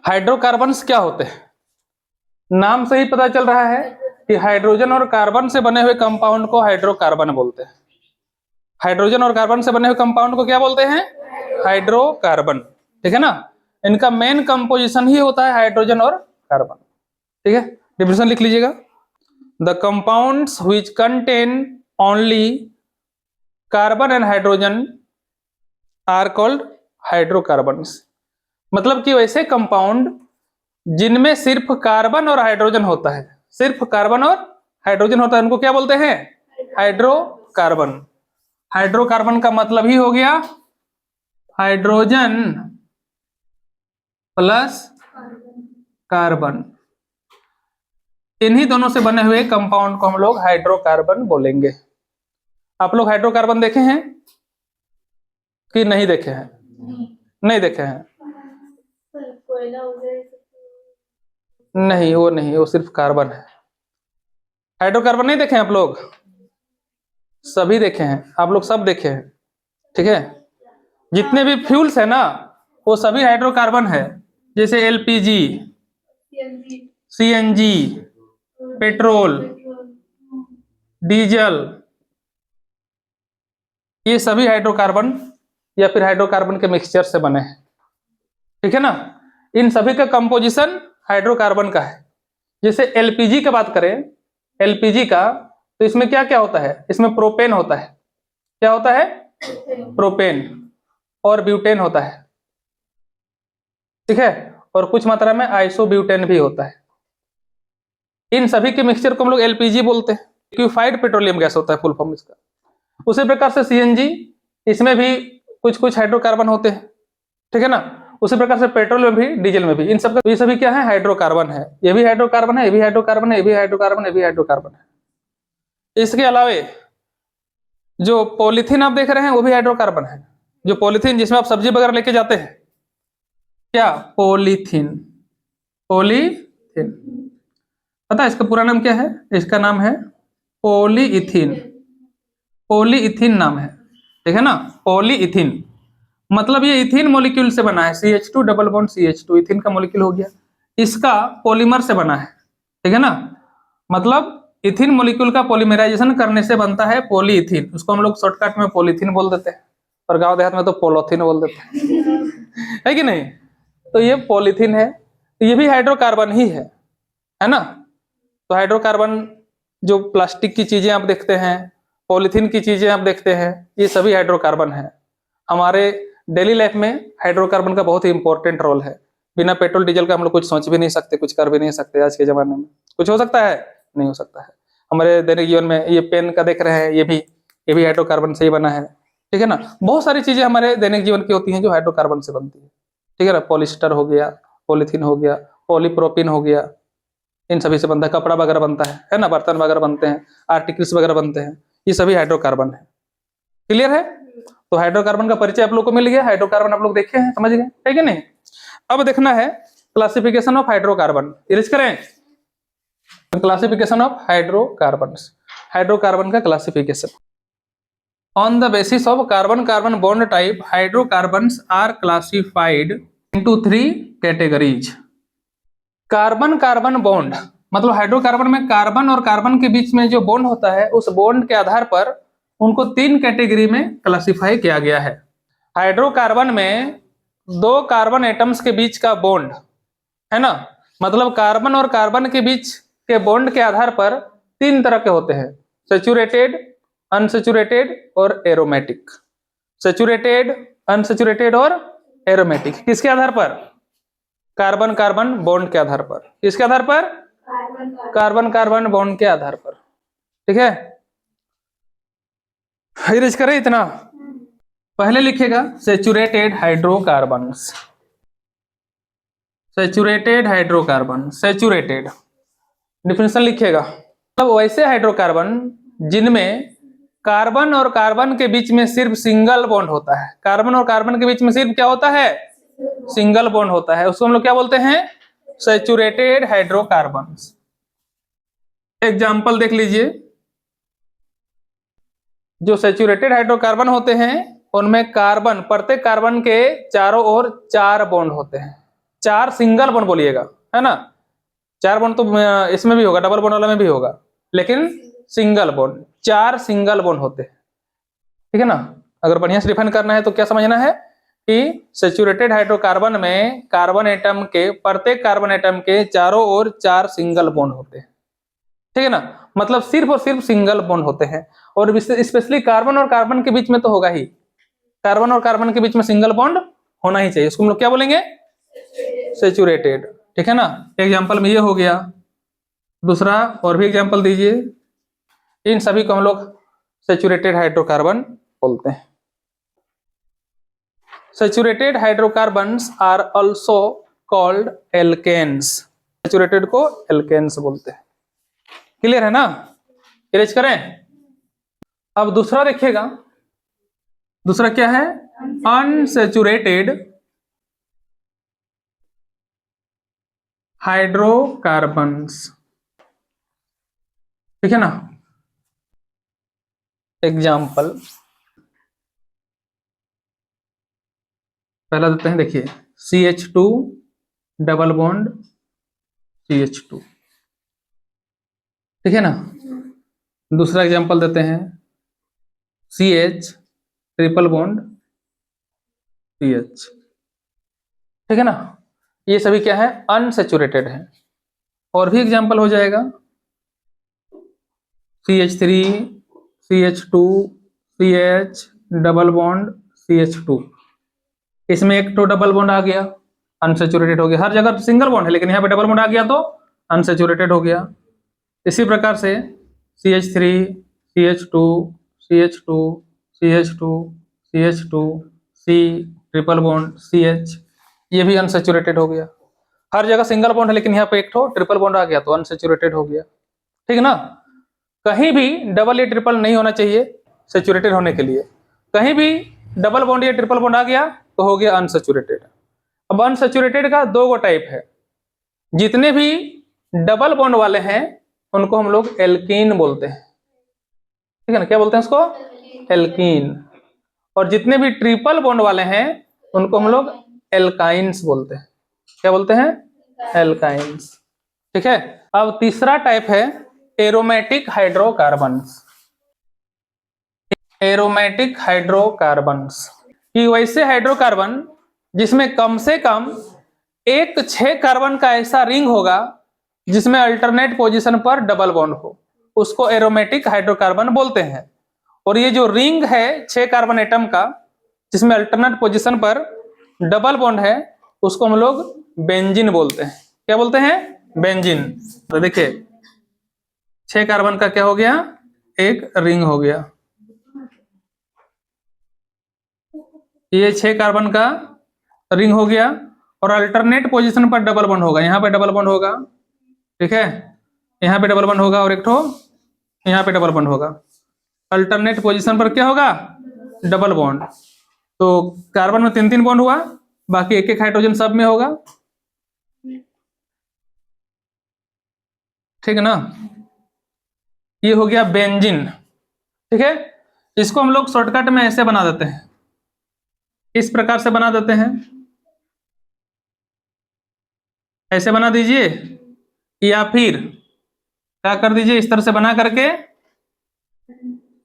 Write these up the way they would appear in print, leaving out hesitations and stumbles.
Hydrocarbons क्या होते हैं? नाम से ही पता चल रहा है कि हाइड्रोजन और कार्बन से बने हुए कंपाउंड को हाइड्रोकार्बन बोलते हैं। हाइड्रोजन और कार्बन से बने हुए कंपाउंड को क्या बोलते हैं? हाइड्रोकार्बन। ठीक है ना? इनका मेन कंपोजिशन ही होता है हाइड्रोजन और कार्बन। ठीक है, डिफिनेशन लिख लीजिएगा। The compounds which contain only carbon and hydrogen are called hydrocarbons. मतलब कि वैसे कंपाउंड जिनमें सिर्फ कार्बन और हाइड्रोजन होता है, सिर्फ कार्बन और हाइड्रोजन होता है, उनको क्या बोलते हैं? हाइड्रोकार्बन। हाइड्रोकार्बन का मतलब ही हो गया हाइड्रोजन प्लस कार्बन। इन्हीं दोनों से बने हुए कंपाउंड को हम लोग हाइड्रोकार्बन बोलेंगे। आप लोग हाइड्रोकार्बन देखे हैं कि नहीं देखे हैं? नहीं देखे हैं? नहीं, वो नहीं, वो सिर्फ कार्बन है। हाइड्रोकार्बन नहीं देखे हैं आप लोग? सभी देखे हैं, आप लोग सब देखे हैं। ठीक है, जितने भी फ्यूल्स है ना वो सभी हाइड्रोकार्बन है। जैसे एलपीजी, सीएनजी, पेट्रोल, डीजल, ये सभी हाइड्रोकार्बन या फिर हाइड्रोकार्बन के मिक्सचर से बने हैं। ठीक है ना? इन सभी का कंपोजिशन हाइड्रोकार्बन का है। जैसे एलपीजी की बात करें, एलपीजी का, तो इसमें क्या क्या होता है? इसमें प्रोपेन होता है। क्या होता है? प्रोपेन। और ब्यूटेन होता है। ठीक है, और कुछ मात्रा में आइसोब्यूटेन भी होता है। इन सभी के मिक्सचर को हम लोग एलपीजी बोलते हैं। लिक्विफाइड पेट्रोलियम गैस होता है फुल फॉर्म इसका। उसी प्रकार से सीएनजी, इसमें भी कुछ कुछ हाइड्रोकार्बन होते हैं। ठीक है ना? उसी प्रकार से पेट्रोल में भी, डीजल में भी, इन सब का, ये सभी क्या है? हाइड्रोकार्बन है। ये भी हाइड्रोकार्बन है, ये भी हाइड्रोकार्बन है, ये भी हाइड्रोकार्बन है, ये भी हाइड्रोकार्बन है। इसके अलावे जो पॉलीथीन आप देख रहे हैं वो भी हाइड्रोकार्बन है। जो पॉलीथीन जिसमें आप सब्जी वगैरह लेके जाते हैं, क्या? पॉलीथीन। पॉलीथीन, पता है इसका पूरा नाम क्या है? इसका नाम है पॉलीइथीन। पॉलीइथीन नाम है। ठीक है ना? पॉलीइथीन मतलब ये इथीन मॉलिक्यूल से बना है। CH2 double bond CH2, ethene का मॉलिक्यूल हो गया। इसका पॉलीमर से बना है। ठीक है ना? मतलब इथीन मॉलिक्यूल का पॉलीमराइजेशन करने से बनता है पॉलीइथीन। उसको हम लोग शॉर्टकट में पॉलीथीन बोल देते हैं, और गांव देहात में तो पोलोथीन बोल देते हैं। है कि नहीं? तो ये पॉलीथीन है, तो ये भी हाइड्रोकार्बन ही है ना? तो हाइड्रोकार्बन, जो प्लास्टिक की चीजें आप देखते हैं, पॉलीथीन की चीजें आप देखते हैं, ये सभी हाइड्रोकार्बन है। हमारे डेली लाइफ में हाइड्रोकार्बन का बहुत ही इंपॉर्टेंट रोल है। बिना पेट्रोल डीजल का हम लोग कुछ सोच भी नहीं सकते, कुछ कर भी नहीं सकते। आज के जमाने में कुछ हो सकता है? नहीं हो सकता है। हमारे दैनिक जीवन में ये पेन का देख रहे हैं, ये भी हाइड्रोकार्बन से ही बना है। ठीक है ना? बहुत सारी चीजें हमारे दैनिक जीवन की होती हैं जो हाइड्रोकार्बन से बनती है। ठीक है ना? पॉलिस्टर हो गया, पॉलीथीन हो गया, पॉलीप्रोपिन हो गया, इन सभी से बनता है। कपड़ा वगैरह बनता है ना? बर्तन वगैरह बनते हैं, आर्टिकल्स वगैरह बनते हैं, ये सभी हाइड्रोकार्बन है। क्लियर है? तो हाइड्रोकार्बन का परिचय आप लोग को मिल गया। हाइड्रोकार्बन आप लोग देखे हैं, समझ गए, है कि नहीं? अब देखना है क्लासिफिकेशन ऑफ हाइड्रोकार्बन। इरेज करें। Classification of hydrocarbon. हाइड्रोकार्बन का classification. On the basis of carbon carbon bond type, hydrocarbons are classified into 3 categories. Carbon carbon bond मतलब हाइड्रोकार्बन में कार्बन और कार्बन के बीच में जो बॉन्ड होता है, उस बॉन्ड के आधार पर उनको 3 कैटेगरी में क्लासिफाई किया गया है। हाइड्रोकार्बन में 2 कार्बन एटम्स के बीच का बॉन्ड है ना, मतलब कार्बन और कार्बन के बीच के बॉन्ड के आधार पर 3 तरह के होते हैं: सैचुरेटेड, अनसैचुरेटेड और एरोमेटिक। सैचुरेटेड, अनसैचुरेटेड और एरोमेटिक किसके आधार पर? कार्बन कार्बन बॉन्ड के आधार पर। किसके आधार पर? कार्बन कार्बन बॉन्ड के आधार पर। ठीक है, इरेज करें इतना। पहले लिखेगा saturated hydrocarbons. Saturated hydrocarbon, saturated definition लिखेगा। अब वैसे हाइड्रोकार्बन जिनमें कार्बन और कार्बन के बीच में सिर्फ सिंगल बॉन्ड होता है। कार्बन और कार्बन के बीच में सिर्फ क्या होता है? सिंगल बॉन्ड होता है। उसको हम लोग क्या बोलते हैं? Saturated hydrocarbons. एग्जाम्पल देख लीजिए। जो सैचुरेटेड हाइड्रोकार्बन होते हैं उनमें कार्बन, प्रत्येक कार्बन के चारों ओर 4 बॉन्ड होते हैं। 4 सिंगल बॉन्ड बोलिएगा, है ना। 4 बॉन्ड तो इसमें भी होगा, डबल बॉन्ड वाला में भी होगा, लेकिन सिंगल बॉन्ड, 4 सिंगल बॉन्ड होते हैं, ठीक है ना। अगर बढ़िया से डिफाइन करना है तो क्या समझना है कि सैचुरेटेड हाइड्रोकार्बन में कार्बन एटम के, प्रत्येक कार्बन एटम के चारों ओर 4 सिंगल बॉन्ड होते हैं, ठीक है ना। मतलब सिर्फ और सिर्फ सिंगल बॉन्ड होते हैं, और स्पेशली कार्बन और कार्बन के बीच में तो होगा ही, कार्बन और कार्बन के बीच में सिंगल बॉन्ड होना ही चाहिए, इसको हम लोग क्या बोलेंगे, सैचुरेटेड, ठीक है ना। एग्जांपल में ये हो गया। दूसरा और भी एग्जांपल दीजिए। इन सभी को हम लोग सैचुरेटेड हाइड्रोकार्बन बोलते हैं। Saturated hydrocarbons are also called alkanes, saturated को एल्केन्स बोलते हैं। क्लियर है ना, इरेज करें। अब दूसरा देखिएगा, दूसरा क्या है, अनसैचुरेटेड हाइड्रोकार्बन्स, ठीक है ना। एग्जाम्पल पहला देते हैं, देखिए CH2 डबल बॉन्ड CH2, ठीक है ना। दूसरा एग्जाम्पल देते हैं CH ट्रिपल बॉन्ड CH, ठीक है ना। ये सभी क्या है, अनसैचुरेटेड है। और भी एग्जाम्पल हो जाएगा CH3 CH2 CH double bond CH2, इसमें एक तो डबल बॉन्ड आ गया, अनसैचुरेटेड हो गया। हर जगह सिंगल बॉन्ड है, लेकिन यहाँ पे डबल बॉन्ड आ गया तो अनसैचुरेटेड हो गया। इसी प्रकार से CH3 CH2 CH2 CH2 CH2 C triple bond CH, ये भी अनसैचुरेटेड हो गया। हर जगह सिंगल बॉन्ड है, लेकिन यहाँ पे एक तो ट्रिपल बॉन्ड आ गया तो अनसैचुरेटेड हो गया, ठीक है ना। कहीं भी डबल या ट्रिपल नहीं होना चाहिए सैचुरेटेड होने के लिए, कहीं भी डबल बॉन्ड या ट्रिपल बॉन्ड आ गया तो हो गया अनसैचुरेटेड। अब अनसैचुरेटेड का 2 गो टाइप है, जितने भी डबल बॉन्ड वाले हैं उनको हम लोग एल्कीन बोलते हैं, ठीक है ना। क्या बोलते हैं उसको, एल्कीन। और जितने भी ट्रिपल बॉन्ड वाले हैं उनको हम लोग एल्काइंस बोलते हैं। क्या बोलते हैं, एल्काइंस, ठीक है। अब तीसरा टाइप है एरोमेटिक हाइड्रोकार्बन्स। एरोमेटिक हाइड्रोकार्बन्स कि वैसे हाइड्रोकार्बन जिसमें कम से कम एक 6 कार्बन का ऐसा रिंग होगा जिसमें अल्टरनेट पोजीशन पर डबल बॉन्ड हो, उसको एरोमेटिक हाइड्रोकार्बन बोलते हैं। और ये जो रिंग है 6 कार्बन एटम का जिसमें अल्टरनेट पोजीशन पर डबल बॉन्ड है, उसको हम लोग बेंजीन बोलते हैं। क्या बोलते हैं, बेंजीन। तो देखिए 6 कार्बन का क्या हो गया, एक रिंग हो गया। ये 6 कार्बन का रिंग हो गया, और अल्टरनेट पोजीशन पर डबल बॉन्ड होगा। यहाँ पे डबल बॉन्ड होगा, ठीक है, यहाँ पे डबल बॉन्ड होगा, और एक ठो यहाँ पे डबल बॉन्ड होगा। अल्टरनेट पोजीशन पर क्या होगा, डबल बॉन्ड। तो कार्बन में 3-3 बॉन्ड हुआ, बाकी एक एक हाइड्रोजन सब में होगा, ठीक है ना। ये हो गया बेंजीन, ठीक है। इसको हम लोग शॉर्टकट में ऐसे बना देते हैं, इस प्रकार से बना देते हैं, ऐसे बना दीजिए, या फिर क्या कर दीजिए, इस तरह से बना करके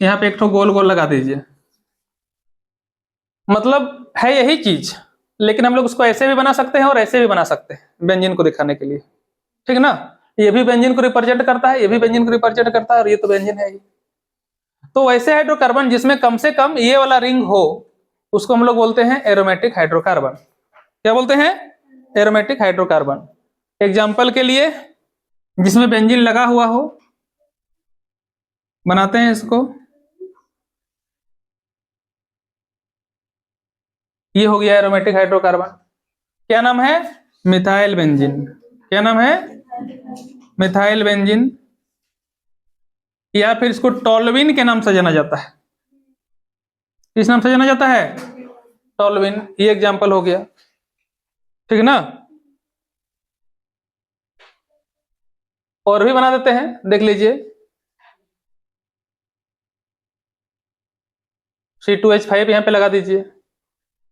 यहाँ पे एक ठो गोल गोल लगा दीजिए। मतलब है यही चीज, लेकिन हम लोग उसको ऐसे भी बना सकते हैं और ऐसे भी बना सकते हैं बेंजीन को दिखाने के लिए, ठीक है ना। ये भी बेंजीन को रिप्रेजेंट करता है, ये भी बेंजीन को रिप्रेजेंट करता है, और ये तो बेंजीन है ही। तो वैसे हाइड्रोकार्बन जिसमें कम से कम ये वाला रिंग हो उसको हम लोग बोलते हैं एरोमेटिक हाइड्रोकार्बन। क्या बोलते हैं, एरोमेटिक हाइड्रोकार्बन। एग्जाम्पल के लिए जिसमें बेंजीन लगा हुआ हो बनाते हैं इसको। ये हो गया एरोमेटिक हाइड्रोकार्बन, क्या नाम है, मिथाइल बेंजीन। क्या नाम है, मिथाइल बेंजीन, या फिर इसको टोल्यूइन के नाम से जाना जाता है। किस नाम से जाना जाता है, टोल्यूइन। ये एग्जाम्पल हो गया, ठीक है ना। और भी बना देते हैं, देख लीजिए। C2H5 यहाँ पे लगा दीजिए,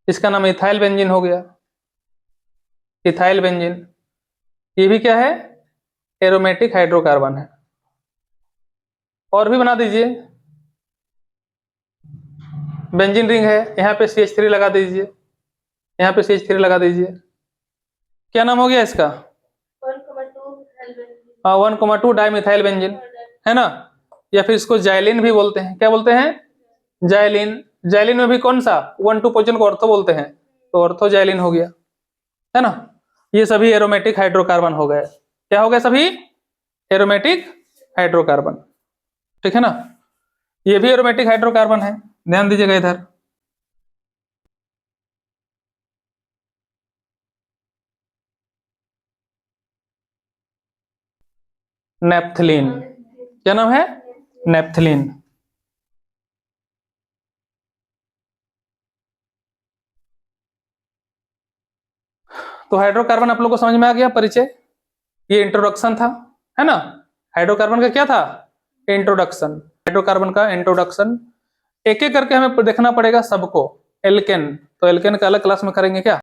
इसका नाम इथाइल बेंजीन हो गया। इथाइल बेंजीन, ये भी क्या है, एरोमेटिक हाइड्रोकार्बन है। और भी बना दीजिए, बेंजीन रिंग है, यहाँ पे CH3 लगा दीजिए, यहाँ पे CH3 लगा दीजिए, क्या नाम हो गया इसका, 1,2 डाइमिथाइल बेंजीन, है ना। या फिर इसको जाइलिन भी बोलते हैं, क्या बोलते हैं, जाइलिन। जाइलिन में भी कौन सा 1,2 पोजीशन को ऑर्थो बोलते हैं, तो ऑर्थो जाइलिन हो गया, है ना। ये सभी एरोमेटिक हाइड्रोकार्बन हो गए, क्या हो गए, सभी एरोमेटिक हाइड्रोकार्बन, ठीक है ना। ये भी एरोमेटिक हाइड्रोकार्बन है, ध्यान दीजिएगा इधर। नेप्थलीन, क्या नाम है, नेप्थलीन। तो हाइड्रोकार्बन आप लोग को समझ में आ गया परिचय, ये इंट्रोडक्शन था, है ना। हाइड्रोकार्बन का क्या था, इंट्रोडक्शन, हाइड्रोकार्बन का इंट्रोडक्शन। एक एक करके हमें देखना पड़ेगा सबको। एल्केन, तो एल्केन का अलग क्लास में करेंगे क्या।